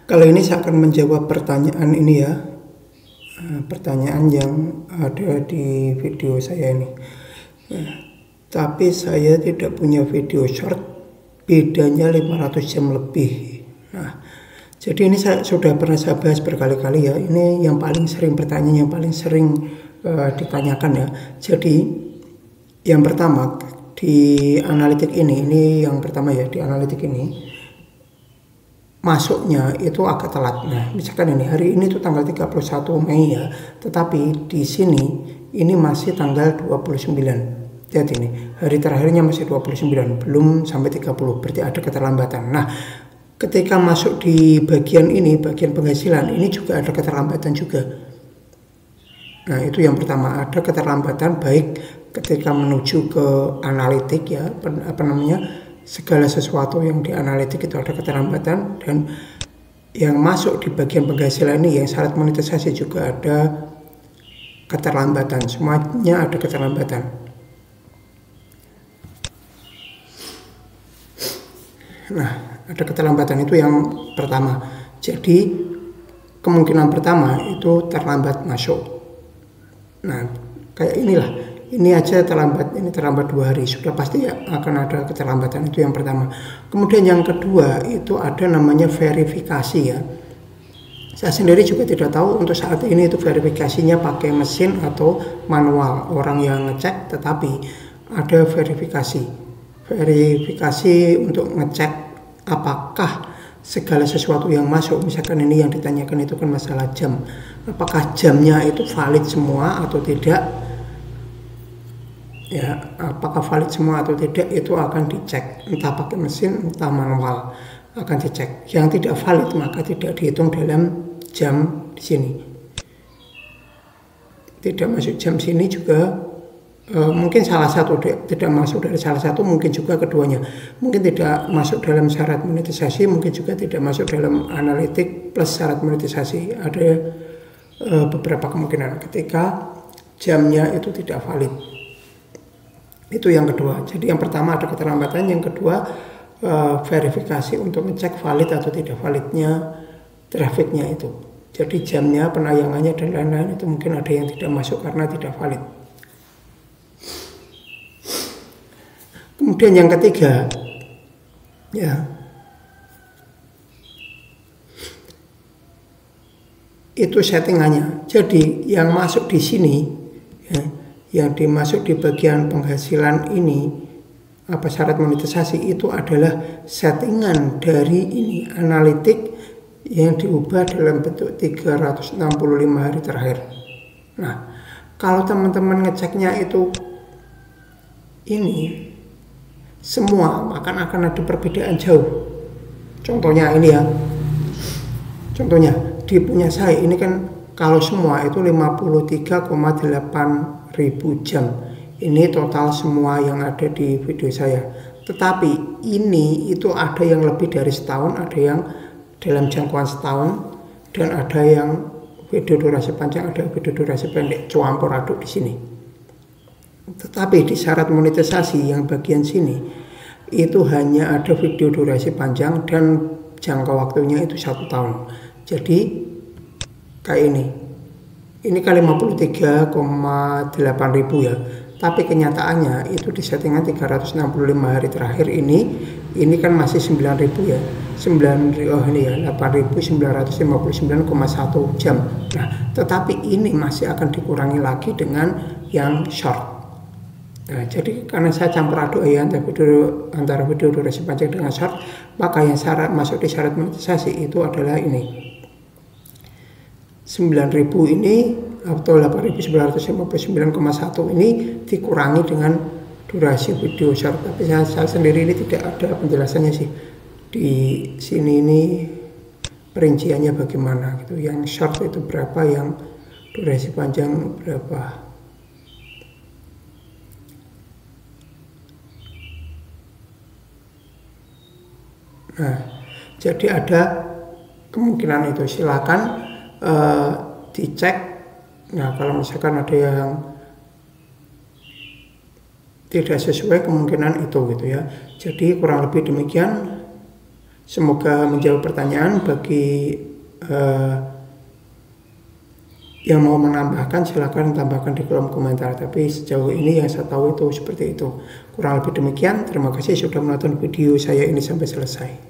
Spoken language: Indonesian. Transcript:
Kali ini saya akan menjawab pertanyaan ini ya, pertanyaan yang ada di video saya ini. Tapi saya tidak punya video short, bedanya 500 jam lebih. Nah, jadi ini sudah pernah saya bahas berkali-kali ya. Ini yang paling sering pertanyaan, yang paling sering ditanyakan ya. Jadi yang pertama di analitik ini yang pertama ya, di analitik ini masuknya itu agak telat. Nah, misalkan ini hari ini tuh tanggal 31 Mei ya, tetapi di sini ini masih tanggal 29. Lihat ini, hari terakhirnya masih 29, belum sampai 30, berarti ada keterlambatan. Nah, ketika masuk di bagian ini, bagian penghasilan, ini juga ada keterlambatan juga. Nah, itu yang pertama, ada keterlambatan baik ketika menuju ke analitik ya, segala sesuatu yang di analitik itu ada keterlambatan, dan yang masuk di bagian penghasilan ini yang syarat monetisasi juga ada keterlambatan, semuanya ada keterlambatan. Nah, ada keterlambatan itu yang pertama. Jadi kemungkinan pertama itu terlambat masuk. Nah, kayak inilah. Ini aja terlambat, ini terlambat 2 hari, sudah pasti ya akan ada keterlambatan, itu yang pertama. Kemudian yang kedua itu ada namanya verifikasi ya. Saya sendiri juga tidak tahu untuk saat ini itu verifikasinya pakai mesin atau manual, orang yang ngecek, tetapi ada verifikasi. Verifikasi untuk ngecek apakah segala sesuatu yang masuk, misalkan ini yang ditanyakan itu kan masalah jam, apakah jamnya itu valid semua atau tidak. Ya, apakah valid semua atau tidak itu akan dicek, entah pakai mesin entah manual, akan dicek. Yang tidak valid maka tidak dihitung dalam jam di sini. Tidak masuk jam sini juga mungkin salah satu tidak masuk dari salah satu, mungkin juga keduanya. Mungkin tidak masuk dalam syarat monetisasi, mungkin juga tidak masuk dalam analitik plus syarat monetisasi. Ada beberapa kemungkinan ketika jamnya itu tidak valid. Itu yang kedua. Jadi yang pertama ada keterlambatan, yang kedua verifikasi untuk ngecek valid atau tidak validnya trafiknya itu. Jadi jamnya, penayangannya dan lain-lain itu mungkin ada yang tidak masuk karena tidak valid. Kemudian yang ketiga ya, itu settingannya. Jadi yang masuk di sini ya, yang dimasuk di bagian penghasilan ini, apa syarat monetisasi itu adalah settingan dari ini analitik yang diubah dalam bentuk 365 hari terakhir. Nah, kalau teman-teman ngeceknya itu ini semua akan ada perbedaan jauh. Contohnya ini ya, contohnya di punya saya ini kan kalau semua itu 53,8 ribu jam. Ini total semua yang ada di video saya. Tetapi ini itu ada yang lebih dari setahun, ada yang dalam jangkauan setahun, dan ada yang video durasi panjang, ada video durasi pendek, campur aduk di sini. Tetapi di syarat monetisasi yang bagian sini itu hanya ada video durasi panjang dan jangka waktunya itu 1 tahun. Jadi kayak ini kali 53,8 ribu ya, tapi kenyataannya itu di settingan 365 hari terakhir ini kan masih 9 ribu ya, 8.959,1 jam. Nah, tetapi ini masih akan dikurangi lagi dengan yang short. Nah, jadi karena saya campur aduk ya antara video durasi panjang dengan short, maka yang masuk di syarat monetisasi itu adalah ini 9.000 ini atau 8.959,1 ini dikurangi dengan durasi video short. Tapi saya sendiri ini tidak ada penjelasannya sih di sini, ini perinciannya bagaimana gitu. Yang short itu berapa, yang durasi panjang berapa. Nah, jadi ada kemungkinan itu, silakan dicek. Nah, kalau misalkan ada yang tidak sesuai, kemungkinan itu gitu ya. Jadi kurang lebih demikian. Semoga menjawab pertanyaan. Bagi yang mau menambahkan silahkan tambahkan di kolom komentar, tapi sejauh ini yang saya tahu itu seperti itu. Kurang lebih demikian, terima kasih sudah menonton video saya ini sampai selesai.